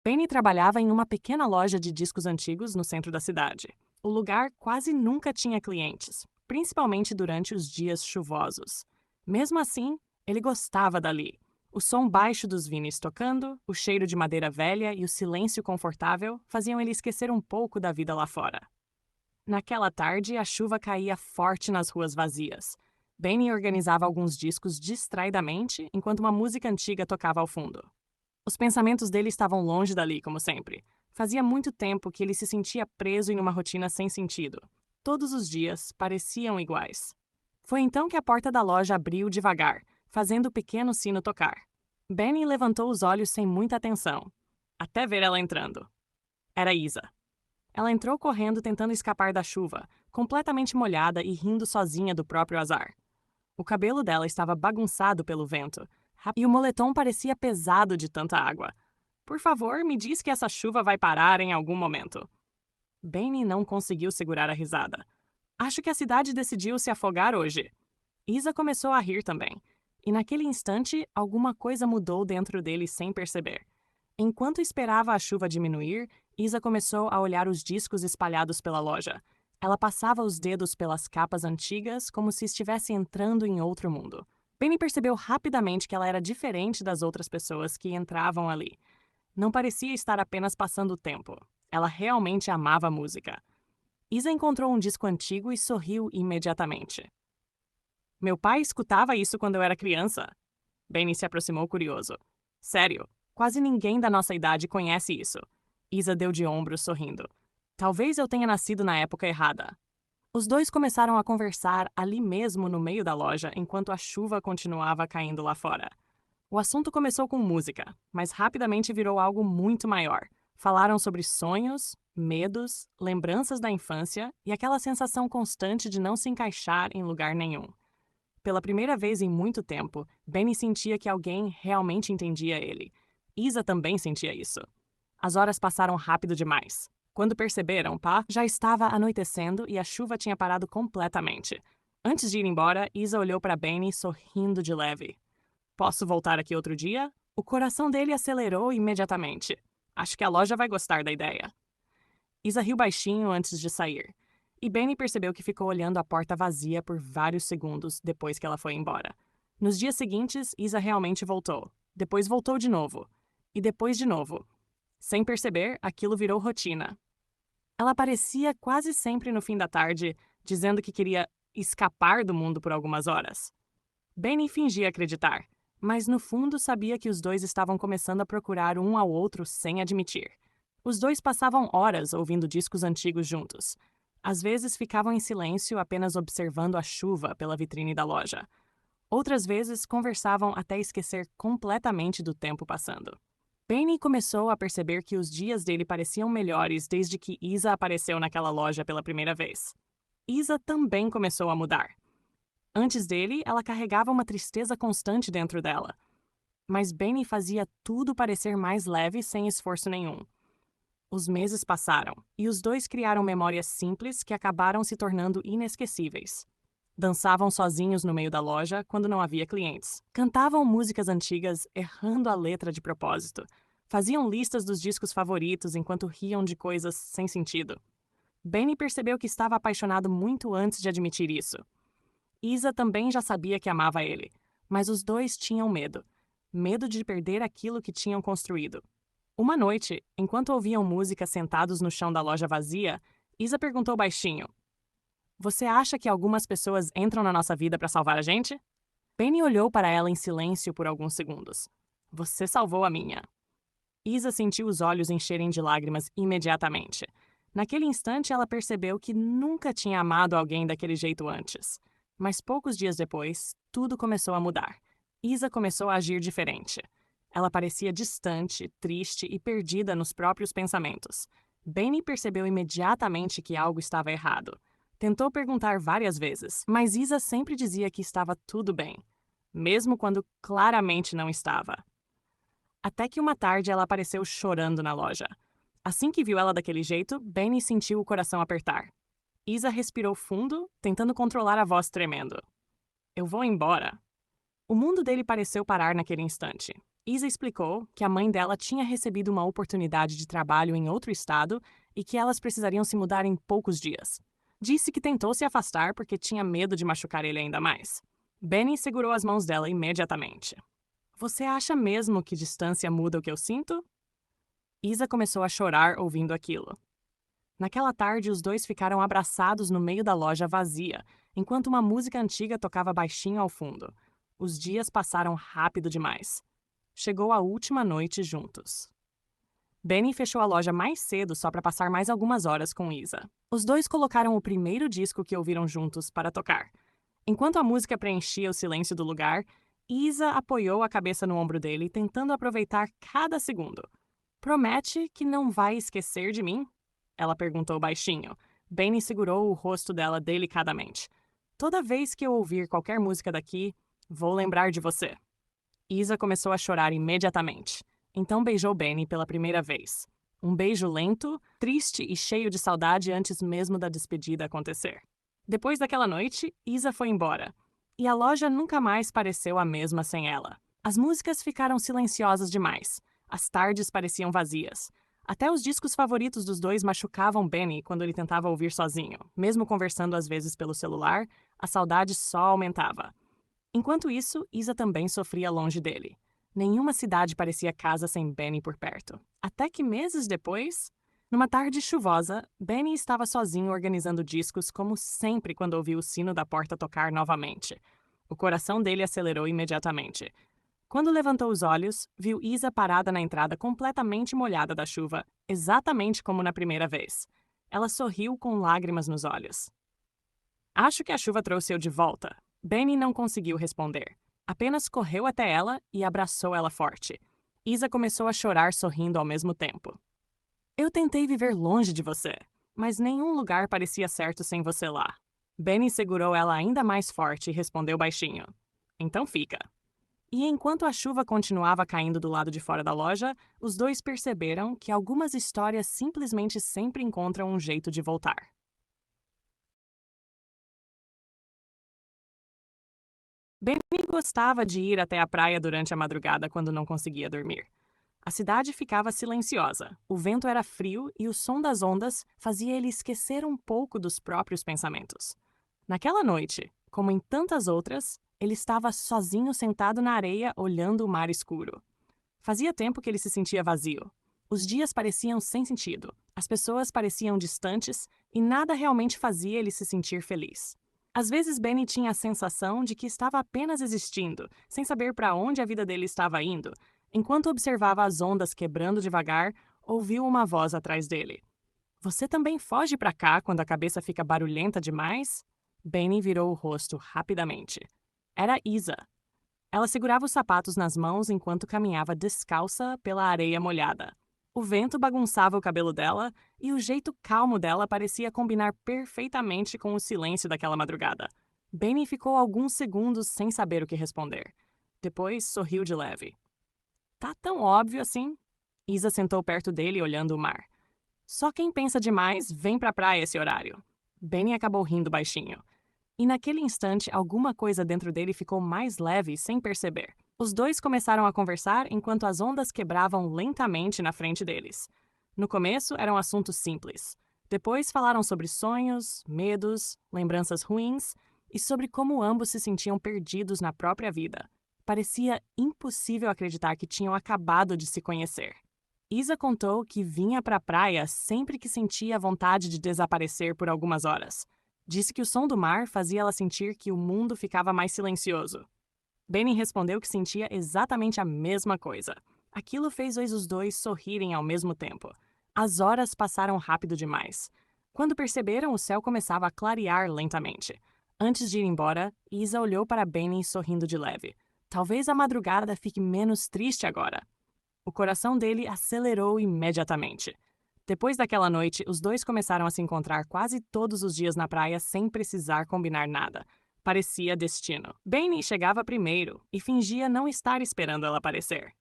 Benny trabalhava em uma pequena loja de discos antigos no centro da cidade. O lugar quase nunca tinha clientes, principalmente durante os dias chuvosos. Mesmo assim, ele gostava dali. O som baixo dos vinis tocando, o cheiro de madeira velha e o silêncio confortável faziam ele esquecer um pouco da vida lá fora. Naquela tarde, a chuva caía forte nas ruas vazias. Benny organizava alguns discos distraidamente enquanto uma música antiga tocava ao fundo. Os pensamentos dele estavam longe dali, como sempre. Fazia muito tempo que ele se sentia preso em uma rotina sem sentido. Todos os dias pareciam iguais. Foi então que a porta da loja abriu devagar, fazendo o pequeno sino tocar. Benny levantou os olhos sem muita atenção, até ver ela entrando. Era Isa. Ela entrou correndo tentando escapar da chuva, completamente molhada e rindo sozinha do próprio azar. O cabelo dela estava bagunçado pelo vento, e o moletom parecia pesado de tanta água. Por favor, me diz que essa chuva vai parar em algum momento. Benny não conseguiu segurar a risada. Acho que a cidade decidiu se afogar hoje. Isa começou a rir também. E naquele instante, alguma coisa mudou dentro dele sem perceber. Enquanto esperava a chuva diminuir, Isa começou a olhar os discos espalhados pela loja. Ela passava os dedos pelas capas antigas como se estivesse entrando em outro mundo. Benny percebeu rapidamente que ela era diferente das outras pessoas que entravam ali. Não parecia estar apenas passando o tempo. Ela realmente amava a música. Isa encontrou um disco antigo e sorriu imediatamente. Meu pai escutava isso quando eu era criança. Benny se aproximou curioso. Sério, quase ninguém da nossa idade conhece isso. Isa deu de ombros sorrindo. Talvez eu tenha nascido na época errada. Os dois começaram a conversar ali mesmo no meio da loja enquanto a chuva continuava caindo lá fora. O assunto começou com música, mas rapidamente virou algo muito maior. Falaram sobre sonhos, medos, lembranças da infância e aquela sensação constante de não se encaixar em lugar nenhum. Pela primeira vez em muito tempo, Benny sentia que alguém realmente entendia ele. Isa também sentia isso. As horas passaram rápido demais. Quando perceberam, já estava anoitecendo e a chuva tinha parado completamente. Antes de ir embora, Isa olhou para Benny sorrindo de leve. Posso voltar aqui outro dia? O coração dele acelerou imediatamente. Acho que a loja vai gostar da ideia. Isa riu baixinho antes de sair. E Benny percebeu que ficou olhando a porta vazia por vários segundos depois que ela foi embora. Nos dias seguintes, Isa realmente voltou. Depois voltou de novo. E depois de novo. Sem perceber, aquilo virou rotina. Ela aparecia quase sempre no fim da tarde, dizendo que queria escapar do mundo por algumas horas. Benny fingia acreditar, mas no fundo sabia que os dois estavam começando a procurar um ao outro sem admitir. Os dois passavam horas ouvindo discos antigos juntos. Às vezes ficavam em silêncio apenas observando a chuva pela vitrine da loja. Outras vezes conversavam até esquecer completamente do tempo passando. Benny começou a perceber que os dias dele pareciam melhores desde que Isa apareceu naquela loja pela primeira vez. Isa também começou a mudar. Antes dele, ela carregava uma tristeza constante dentro dela. Mas Benny fazia tudo parecer mais leve sem esforço nenhum. Os meses passaram, e os dois criaram memórias simples que acabaram se tornando inesquecíveis. Dançavam sozinhos no meio da loja quando não havia clientes. Cantavam músicas antigas, errando a letra de propósito. Faziam listas dos discos favoritos enquanto riam de coisas sem sentido. Benny percebeu que estava apaixonado muito antes de admitir isso. Isa também já sabia que amava ele, mas os dois tinham medo. Medo de perder aquilo que tinham construído. Uma noite, enquanto ouviam música sentados no chão da loja vazia, Isa perguntou baixinho: Você acha que algumas pessoas entram na nossa vida para salvar a gente? Penny olhou para ela em silêncio por alguns segundos. Você salvou a minha. Isa sentiu os olhos encherem de lágrimas imediatamente. Naquele instante, ela percebeu que nunca tinha amado alguém daquele jeito antes. Mas poucos dias depois, tudo começou a mudar. Isa começou a agir diferente. Ela parecia distante, triste e perdida nos próprios pensamentos. Benny percebeu imediatamente que algo estava errado. Tentou perguntar várias vezes, mas Isa sempre dizia que estava tudo bem, mesmo quando claramente não estava. Até que uma tarde ela apareceu chorando na loja. Assim que viu ela daquele jeito, Benny sentiu o coração apertar. Isa respirou fundo, tentando controlar a voz tremendo. Eu vou embora. O mundo dele pareceu parar naquele instante. Isa explicou que a mãe dela tinha recebido uma oportunidade de trabalho em outro estado e que elas precisariam se mudar em poucos dias. Disse que tentou se afastar porque tinha medo de machucar ele ainda mais. Benny segurou as mãos dela imediatamente. Você acha mesmo que distância muda o que eu sinto? Isa começou a chorar ouvindo aquilo. Naquela tarde, os dois ficaram abraçados no meio da loja vazia, enquanto uma música antiga tocava baixinho ao fundo. Os dias passaram rápido demais. Chegou a última noite juntos. Benny fechou a loja mais cedo só para passar mais algumas horas com Isa. Os dois colocaram o primeiro disco que ouviram juntos para tocar. Enquanto a música preenchia o silêncio do lugar, Isa apoiou a cabeça no ombro dele, tentando aproveitar cada segundo. Promete que não vai esquecer de mim? Ela perguntou baixinho. Benny segurou o rosto dela delicadamente. Toda vez que eu ouvir qualquer música daqui, vou lembrar de você. Isa começou a chorar imediatamente. Então beijou Benny pela primeira vez. Um beijo lento, triste e cheio de saudade antes mesmo da despedida acontecer. Depois daquela noite, Isa foi embora. E a loja nunca mais pareceu a mesma sem ela. As músicas ficaram silenciosas demais. As tardes pareciam vazias. Até os discos favoritos dos dois machucavam Benny quando ele tentava ouvir sozinho. Mesmo conversando às vezes pelo celular, a saudade só aumentava. Enquanto isso, Isa também sofria longe dele. Nenhuma cidade parecia casa sem Benny por perto. Até que meses depois, numa tarde chuvosa, Benny estava sozinho organizando discos como sempre quando ouviu o sino da porta tocar novamente. O coração dele acelerou imediatamente. Quando levantou os olhos, viu Isa parada na entrada completamente molhada da chuva, exatamente como na primeira vez. Ela sorriu com lágrimas nos olhos. Acho que a chuva trouxe eu de volta. Benny não conseguiu responder. Apenas correu até ela e abraçou ela forte. Isa começou a chorar sorrindo ao mesmo tempo. Eu tentei viver longe de você, mas nenhum lugar parecia certo sem você lá. Benny segurou ela ainda mais forte e respondeu baixinho. Então fica. E enquanto a chuva continuava caindo do lado de fora da loja, os dois perceberam que algumas histórias simplesmente sempre encontram um jeito de voltar. Benny gostava de ir até a praia durante a madrugada quando não conseguia dormir. A cidade ficava silenciosa, o vento era frio e o som das ondas fazia ele esquecer um pouco dos próprios pensamentos. Naquela noite, como em tantas outras, ele estava sozinho sentado na areia olhando o mar escuro. Fazia tempo que ele se sentia vazio. Os dias pareciam sem sentido, as pessoas pareciam distantes e nada realmente fazia ele se sentir feliz. Às vezes, Benny tinha a sensação de que estava apenas existindo, sem saber para onde a vida dele estava indo. Enquanto observava as ondas quebrando devagar, ouviu uma voz atrás dele. Você também foge para cá quando a cabeça fica barulhenta demais? Benny virou o rosto rapidamente. Era Isa. Ela segurava os sapatos nas mãos enquanto caminhava descalça pela areia molhada. O vento bagunçava o cabelo dela e o jeito calmo dela parecia combinar perfeitamente com o silêncio daquela madrugada. Benny ficou alguns segundos sem saber o que responder. Depois sorriu de leve. Tá tão óbvio assim? Isa sentou perto dele olhando o mar. Só quem pensa demais vem pra praia esse horário. Benny acabou rindo baixinho. E naquele instante, alguma coisa dentro dele ficou mais leve sem perceber. Os dois começaram a conversar enquanto as ondas quebravam lentamente na frente deles. No começo, eram assuntos simples. Depois falaram sobre sonhos, medos, lembranças ruins e sobre como ambos se sentiam perdidos na própria vida. Parecia impossível acreditar que tinham acabado de se conhecer. Isa contou que vinha para a praia sempre que sentia vontade de desaparecer por algumas horas. Disse que o som do mar fazia ela sentir que o mundo ficava mais silencioso. Benny respondeu que sentia exatamente a mesma coisa. Aquilo fez os dois sorrirem ao mesmo tempo. As horas passaram rápido demais. Quando perceberam, o céu começava a clarear lentamente. Antes de ir embora, Isa olhou para Benny sorrindo de leve. Talvez a madrugada fique menos triste agora. O coração dele acelerou imediatamente. Depois daquela noite, os dois começaram a se encontrar quase todos os dias na praia sem precisar combinar nada. Parecia destino. Benny chegava primeiro e fingia não estar esperando ela aparecer.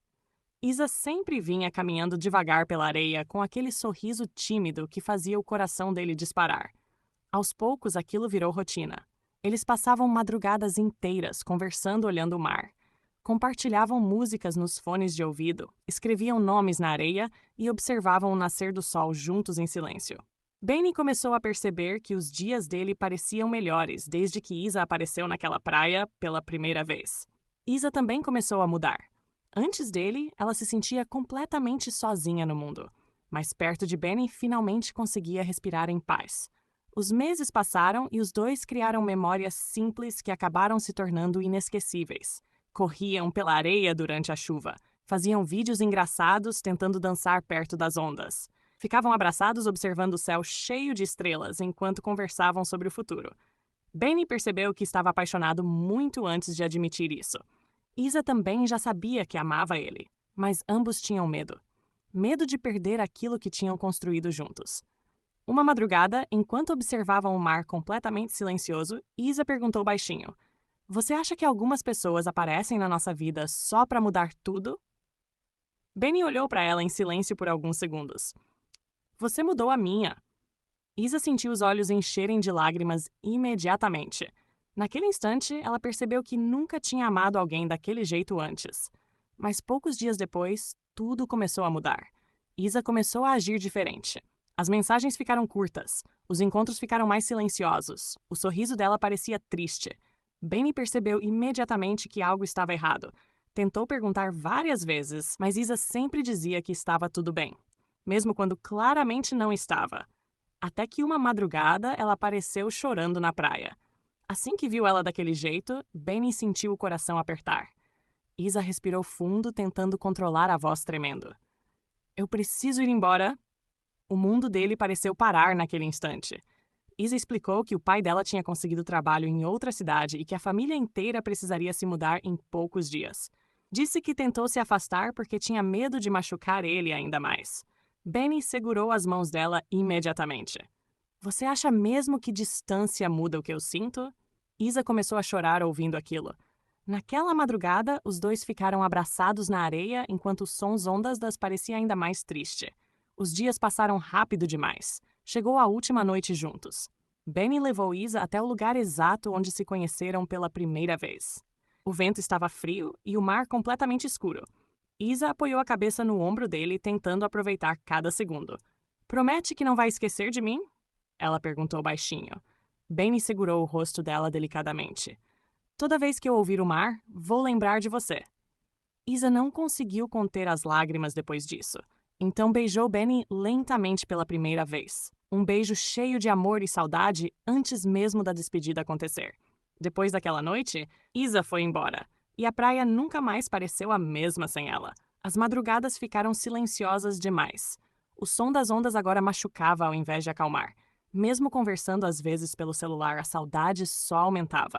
Isa sempre vinha caminhando devagar pela areia com aquele sorriso tímido que fazia o coração dele disparar. Aos poucos, aquilo virou rotina. Eles passavam madrugadas inteiras conversando olhando o mar. Compartilhavam músicas nos fones de ouvido, escreviam nomes na areia e observavam o nascer do sol juntos em silêncio. Benny começou a perceber que os dias dele pareciam melhores desde que Isa apareceu naquela praia pela primeira vez. Isa também começou a mudar. Antes dele, ela se sentia completamente sozinha no mundo. Mas perto de Benny, finalmente conseguia respirar em paz. Os meses passaram e os dois criaram memórias simples que acabaram se tornando inesquecíveis. Corriam pela areia durante a chuva. Faziam vídeos engraçados tentando dançar perto das ondas. Ficavam abraçados observando o céu cheio de estrelas enquanto conversavam sobre o futuro. Benny percebeu que estava apaixonado muito antes de admitir isso. Isa também já sabia que amava ele, mas ambos tinham medo. Medo de perder aquilo que tinham construído juntos. Uma madrugada, enquanto observavam o mar completamente silencioso, Isa perguntou baixinho: "Você acha que algumas pessoas aparecem na nossa vida só para mudar tudo?" Benny olhou para ela em silêncio por alguns segundos. "Você mudou a minha." Isa sentiu os olhos encherem de lágrimas imediatamente. Naquele instante, ela percebeu que nunca tinha amado alguém daquele jeito antes. Mas poucos dias depois, tudo começou a mudar. Isa começou a agir diferente. As mensagens ficaram curtas, os encontros ficaram mais silenciosos, o sorriso dela parecia triste. Benny percebeu imediatamente que algo estava errado. Tentou perguntar várias vezes, mas Isa sempre dizia que estava tudo bem, mesmo quando claramente não estava. Até que uma madrugada ela apareceu chorando na praia. Assim que viu ela daquele jeito, Benny sentiu o coração apertar. Isa respirou fundo, tentando controlar a voz tremendo. "Eu preciso ir embora." O mundo dele pareceu parar naquele instante. Isa explicou que o pai dela tinha conseguido trabalho em outra cidade e que a família inteira precisaria se mudar em poucos dias. Disse que tentou se afastar porque tinha medo de machucar ele ainda mais. Benny segurou as mãos dela imediatamente. "Você acha mesmo que distância muda o que eu sinto?" Isa começou a chorar ouvindo aquilo. Naquela madrugada, os dois ficaram abraçados na areia enquanto os sons ondas parecia ainda mais triste. Os dias passaram rápido demais. Chegou a última noite juntos. Benny levou Isa até o lugar exato onde se conheceram pela primeira vez. O vento estava frio e o mar completamente escuro. Isa apoiou a cabeça no ombro dele, tentando aproveitar cada segundo. "Promete que não vai esquecer de mim?" Ela perguntou baixinho. Benny segurou o rosto dela delicadamente. "Toda vez que eu ouvir o mar, vou lembrar de você." Isa não conseguiu conter as lágrimas depois disso. Então beijou Benny lentamente pela primeira vez. Um beijo cheio de amor e saudade antes mesmo da despedida acontecer. Depois daquela noite, Isa foi embora. E a praia nunca mais pareceu a mesma sem ela. As madrugadas ficaram silenciosas demais. O som das ondas agora machucava ao invés de acalmar. Mesmo conversando às vezes pelo celular, a saudade só aumentava.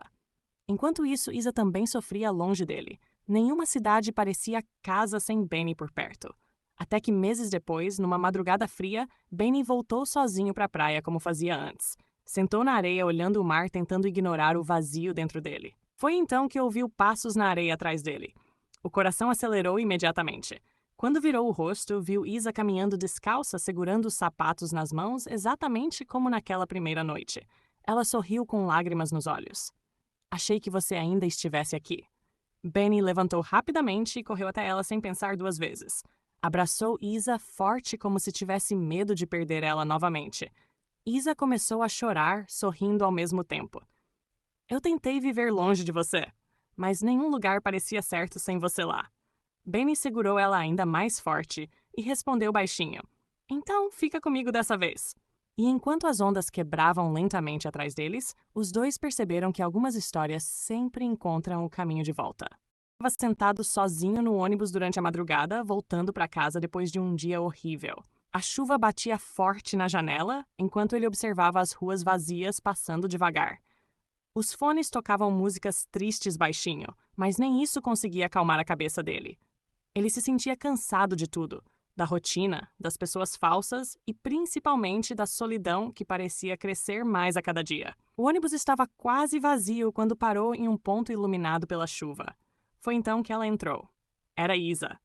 Enquanto isso, Isa também sofria longe dele. Nenhuma cidade parecia casa sem Benny por perto. Até que meses depois, numa madrugada fria, Benny voltou sozinho para a praia como fazia antes. Sentou na areia olhando o mar, tentando ignorar o vazio dentro dele. Foi então que ouviu passos na areia atrás dele. O coração acelerou imediatamente. Quando virou o rosto, viu Isa caminhando descalça, segurando os sapatos nas mãos, exatamente como naquela primeira noite. Ela sorriu com lágrimas nos olhos. "Achei que você ainda estivesse aqui." Benny levantou rapidamente e correu até ela sem pensar duas vezes. Abraçou Isa forte como se tivesse medo de perder ela novamente. Isa começou a chorar, sorrindo ao mesmo tempo. "Eu tentei viver longe de você, mas nenhum lugar parecia certo sem você lá." Benny segurou ela ainda mais forte e respondeu baixinho: "Então, fica comigo dessa vez." E enquanto as ondas quebravam lentamente atrás deles, os dois perceberam que algumas histórias sempre encontram o caminho de volta. Estava sentado sozinho no ônibus durante a madrugada, voltando para casa depois de um dia horrível. A chuva batia forte na janela, enquanto ele observava as ruas vazias passando devagar. Os fones tocavam músicas tristes baixinho, mas nem isso conseguia acalmar a cabeça dele. Ele se sentia cansado de tudo, da rotina, das pessoas falsas e principalmente da solidão que parecia crescer mais a cada dia. O ônibus estava quase vazio quando parou em um ponto iluminado pela chuva. Foi então que ela entrou. Era Isa.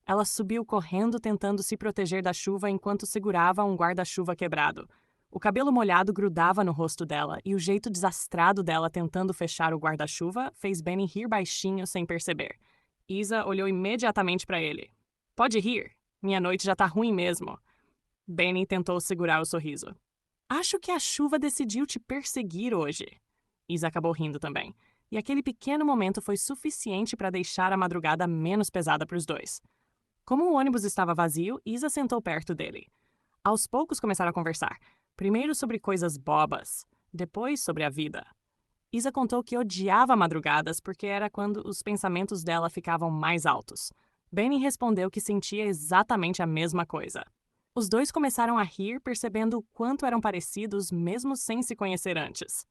Ela subiu correndo tentando se proteger da chuva enquanto segurava um guarda-chuva quebrado. O cabelo molhado grudava no rosto dela e o jeito desastrado dela tentando fechar o guarda-chuva fez Benny rir baixinho sem perceber. Isa olhou imediatamente para ele. Pode rir. Minha noite já tá ruim mesmo. Benny tentou segurar o sorriso. Acho que a chuva decidiu te perseguir hoje. Isa acabou rindo também. E aquele pequeno momento foi suficiente para deixar a madrugada menos pesada para os dois. Como o ônibus estava vazio, Isa sentou perto dele. Aos poucos começaram a conversar. Primeiro sobre coisas bobas, depois sobre a vida. Isa contou que odiava madrugadas porque era quando os pensamentos dela ficavam mais altos. Benny respondeu que sentia exatamente a mesma coisa. Os dois começaram a rir, percebendo o quanto eram parecidos mesmo sem se conhecer antes.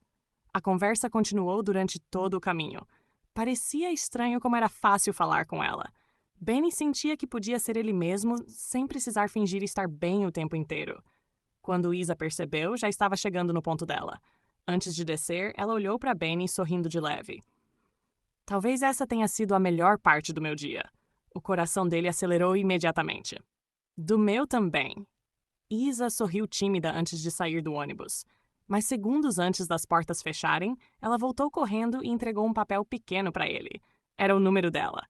A conversa continuou durante todo o caminho. Parecia estranho como era fácil falar com ela. Benny sentia que podia ser ele mesmo sem precisar fingir estar bem o tempo inteiro. Quando Isa percebeu, já estava chegando no ponto dela. Antes de descer, ela olhou para Benny sorrindo de leve. Talvez essa tenha sido a melhor parte do meu dia. O coração dele acelerou imediatamente. Do meu também. Isa sorriu tímida antes de sair do ônibus. Mas segundos antes das portas fecharem, ela voltou correndo e entregou um papel pequeno para ele. Era o número dela.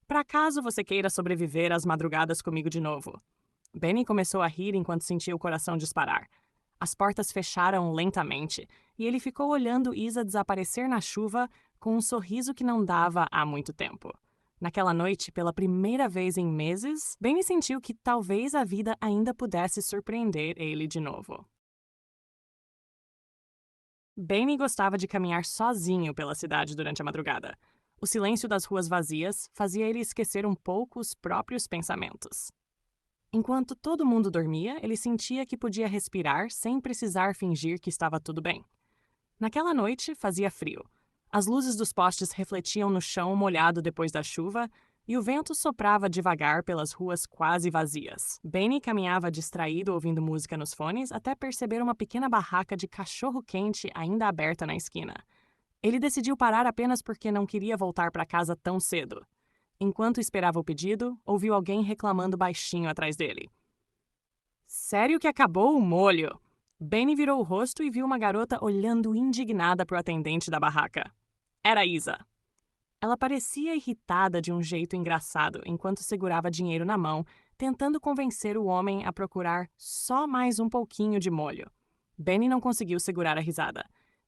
Para caso você queira sobreviver às madrugadas comigo de novo. Benny começou a rir enquanto sentia o coração disparar. As portas fecharam lentamente e ele ficou olhando Isa desaparecer na chuva com um sorriso que não dava há muito tempo. Naquela noite, pela primeira vez em meses, Benny sentiu que talvez a vida ainda pudesse surpreender ele de novo. Benny gostava de caminhar sozinho pela cidade durante a madrugada. O silêncio das ruas vazias fazia ele esquecer um pouco os próprios pensamentos. Enquanto todo mundo dormia, ele sentia que podia respirar sem precisar fingir que estava tudo bem. Naquela noite, fazia frio. As luzes dos postes refletiam no chão molhado depois da chuva e o vento soprava devagar pelas ruas quase vazias. Benny caminhava distraído ouvindo música nos fones até perceber uma pequena barraca de cachorro-quente ainda aberta na esquina. Ele decidiu parar apenas porque não queria voltar para casa tão cedo. Enquanto esperava o pedido, ouviu alguém reclamando baixinho atrás dele. Sério que acabou o molho? Benny virou o rosto e viu uma garota olhando indignada para o atendente da barraca. Era Isa. Ela parecia irritada de um jeito engraçado enquanto segurava dinheiro na mão, tentando convencer o homem a procurar só mais um pouquinho de molho. Benny não conseguiu segurar a risada.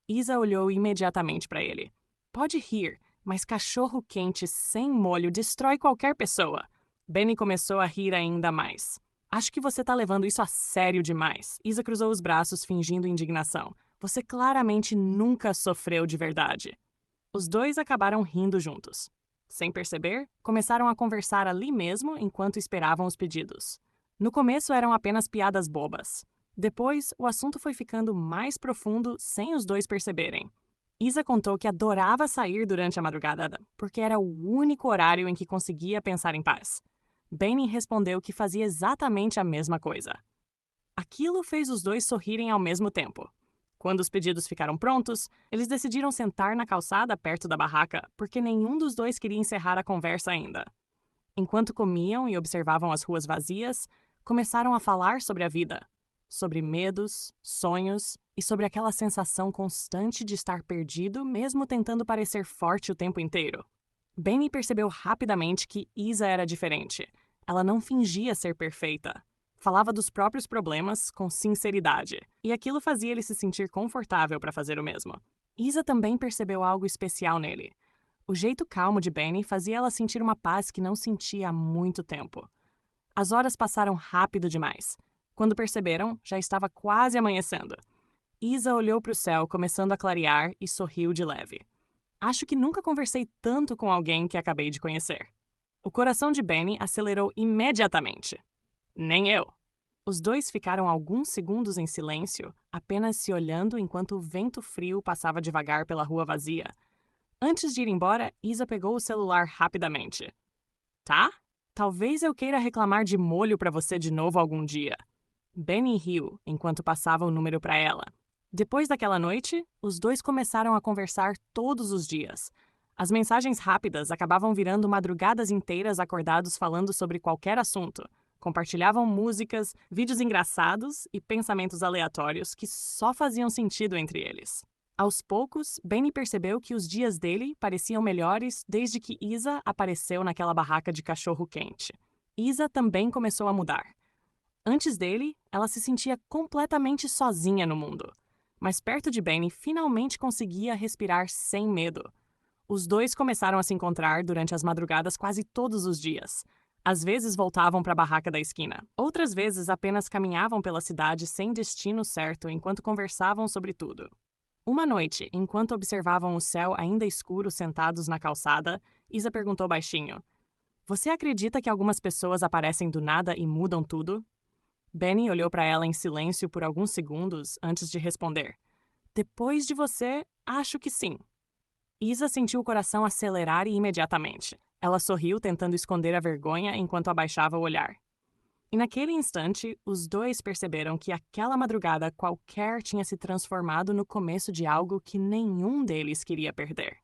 Isa olhou imediatamente para ele. Pode rir, mas cachorro quente sem molho destrói qualquer pessoa. Benny começou a rir ainda mais. Acho que você tá levando isso a sério demais. Isa cruzou os braços, fingindo indignação. Você claramente nunca sofreu de verdade. Os dois acabaram rindo juntos. Sem perceber, começaram a conversar ali mesmo enquanto esperavam os pedidos. No começo eram apenas piadas bobas. Depois, o assunto foi ficando mais profundo sem os dois perceberem. Isa contou que adorava sair durante a madrugada, porque era o único horário em que conseguia pensar em paz. Benny respondeu que fazia exatamente a mesma coisa. Aquilo fez os dois sorrirem ao mesmo tempo. Quando os pedidos ficaram prontos, eles decidiram sentar na calçada perto da barraca, porque nenhum dos dois queria encerrar a conversa ainda. Enquanto comiam e observavam as ruas vazias, começaram a falar sobre a vida, sobre medos, sonhos e sobre aquela sensação constante de estar perdido mesmo tentando parecer forte o tempo inteiro. Benny percebeu rapidamente que Isa era diferente. Ela não fingia ser perfeita. Falava dos próprios problemas com sinceridade, e aquilo fazia ele se sentir confortável para fazer o mesmo. Isa também percebeu algo especial nele. O jeito calmo de Benny fazia ela sentir uma paz que não sentia há muito tempo. As horas passaram rápido demais. Quando perceberam, já estava quase amanhecendo. Isa olhou para o céu, começando a clarear, e sorriu de leve. Acho que nunca conversei tanto com alguém que acabei de conhecer. O coração de Benny acelerou imediatamente. Nem eu. Os dois ficaram alguns segundos em silêncio, apenas se olhando enquanto o vento frio passava devagar pela rua vazia. Antes de ir embora, Isa pegou o celular rapidamente. Tá? Talvez eu queira reclamar de molho para você de novo algum dia. Benny riu enquanto passava o número para ela. Depois daquela noite, os dois começaram a conversar todos os dias. As mensagens rápidas acabavam virando madrugadas inteiras acordados falando sobre qualquer assunto. Compartilhavam músicas, vídeos engraçados e pensamentos aleatórios que só faziam sentido entre eles. Aos poucos, Benny percebeu que os dias dele pareciam melhores desde que Isa apareceu naquela barraca de cachorro-quente. Isa também começou a mudar. Antes dele, ela se sentia completamente sozinha no mundo. Mas perto de Benny, finalmente conseguia respirar sem medo. Os dois começaram a se encontrar durante as madrugadas quase todos os dias. Às vezes voltavam para a barraca da esquina. Outras vezes apenas caminhavam pela cidade sem destino certo enquanto conversavam sobre tudo. Uma noite, enquanto observavam o céu ainda escuro sentados na calçada, Isa perguntou baixinho: Você acredita que algumas pessoas aparecem do nada e mudam tudo? Benny olhou para ela em silêncio por alguns segundos antes de responder. Depois de você, acho que sim. Isa sentiu o coração acelerar imediatamente. Ela sorriu tentando esconder a vergonha enquanto abaixava o olhar. E naquele instante, os dois perceberam que aquela madrugada qualquer tinha se transformado no começo de algo que nenhum deles queria perder.